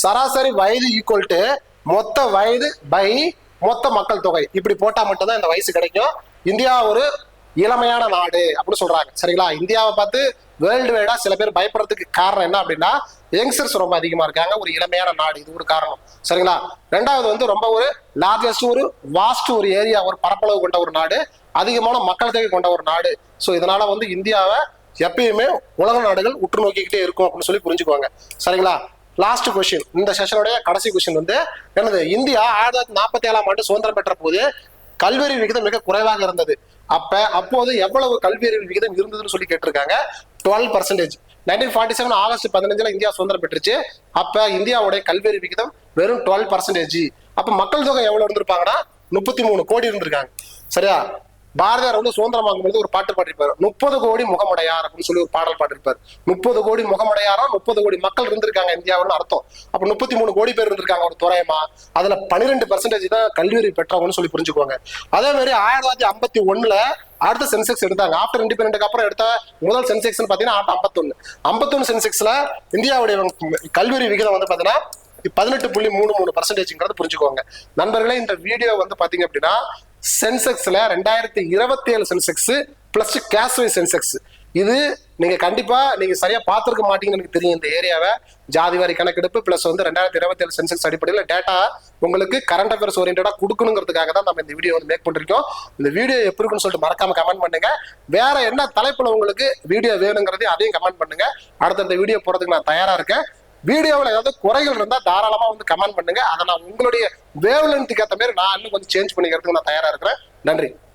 Speaker 1: சராசரி வயது ஈக்குவல் டு மொத்த வயது பை மொத்த மக்கள் தொகை இப்படி போட்டா மட்டும்தான் இந்த வயசு கிடைக்கும். இந்தியா ஒரு இளமையான நாடு அப்படின்னு சொல்றாங்க. சரிங்களா? இந்தியாவை பார்த்து வேர்ல்டு வைடா சில பேர் பயப்படுறதுக்கு காரணம் என்ன அப்படின்னா யங்ஸ்டர்ஸ் ரொம்ப அதிகமா இருக்காங்க, ஒரு இளமையான நாடு, இது ஒரு காரணம். சரிங்களா? ரெண்டாவது வந்து ரொம்ப ஒரு லார்ஜஸ்ட் ஒரு வாஸ்ட் ஒரு ஏரியா ஒரு பரப்பளவு கொண்ட ஒரு நாடு, அதிகமான மக்கள் தொகை கொண்ட ஒரு நாடு. ஸோ இதனால வந்து இந்தியாவை எப்பயுமே உலக நாடுகள் உற்று நோக்கிக்கிட்டே இருக்கும் அப்படின்னு சொல்லி புரிஞ்சுக்குவாங்க. சரிங்களா? லாஸ்ட் கொஸ்டின், இந்த செஷனுடைய கடைசி கொஸ்டின் வந்து என்னது, இந்தியா 1947ஆம் ஆண்டு சுதந்திரம் பெற்ற போது கல்வியறிவு விகிதம் மிக குறைவாக இருந்தது. அப்போது எவ்வளவு கல்வியறிவு விகிதம் இருந்ததுன்னு சொல்லி கேட்டிருக்காங்க. 12%. 1947 ஆகஸ்ட் 15 இந்தியா சுதந்திரம் பெற்றுச்சு. அப்ப இந்தியாவுடைய கல்வியறிவு விகிதம் வெறும் 12%. அப்ப மக்கள் தொகை எவ்வளவு இருந்திருப்பாங்கன்னா 33 கோடி இருந்திருக்காங்க. சரியா? பாரதியார் வந்து சுதந்திரம் வாங்கும்போது ஒரு பாட்டு பாடிருப்பாரு, 30 கோடி முகமுடையார் அப்படின்னு சொல்லி ஒரு பாடல் பாடிருப்பாரு. 30 கோடி முகமுடையாரா 30 கோடி மக்கள் இருந்திருக்காங்க இந்தியாவுன்னு அர்த்தம். அப்ப 33 கோடி பேர் இருந்திருக்காங்க ஒரு துறையமா. அதுல 12% தான் கல்வியறிவு பெற்றவங்கன்னு சொல்லி புரிஞ்சுக்குவாங்க. அதே மாதிரி 1951 அடுத்த சென்செக்ஸ் எடுத்தாங்க. ஆஃப்டர் இண்டிபெண்டன்ட்க்கு அப்புறம் எடுத்த முதல் சென்செக்ஸ் பாத்தீங்கன்னா 51 சென்செக்ஸ்ல இந்தியாவுடைய கல்வியறிவு விகிதம் வந்து பாத்தீங்கன்னா 18.33% புரிஞ்சுக்கோங்க. நண்பர்களே, இந்த வீடியோ வந்து பாத்தீங்க அப்படின்னா சென்செக்ஸ்ல 2027 சென்செக்ஸ் பிளஸ் கேஷ்வைஸ் சென்செக்ஸ். இது நீங்க கண்டிப்பா நீங்க சரியா பார்த்திருக்க மாட்டீங்கன்னு எனக்கு தெரியும். இந்த ஏரியாவை ஜாதிவாரி கணக்கெடுப்பு பிளஸ் வந்து 2027 சென்செக்ஸ் அடிப்படையில் டேட்டா உங்களுக்கு கரண்ட் அஃபேர்ஸ் ஓரியன்டா கொடுக்கணுங்கிறதுக்காக தான் நம்ம இந்த வீடியோ வந்து மேக் பண்ணிருக்கோம். இந்த வீடியோ எப்படி இருக்குன்னு சொல்லிட்டு மறக்காம கமெண்ட் பண்ணுங்க. வேற என்ன தலைப்புல உங்களுக்கு வீடியோ வேணுங்கிறதையும் அதையும் கமெண்ட் பண்ணுங்க. அடுத்த வீடியோ போறதுக்கு நான் தயாரா இருக்கேன். வீடியோவில் ஏதாவது குறைகள் இருந்தா தாராளமா வந்து கமெண்ட் பண்ணுங்க. அதை நான் உங்களுடைய வேவ் லென்த்துக்கு ஏற்ற மாதிரி நான் இன்னும் கொஞ்சம் சேஞ்ச் பண்ணிக்கிறதுக்கு நான் தயாரா இருக்கிறேன். நன்றி.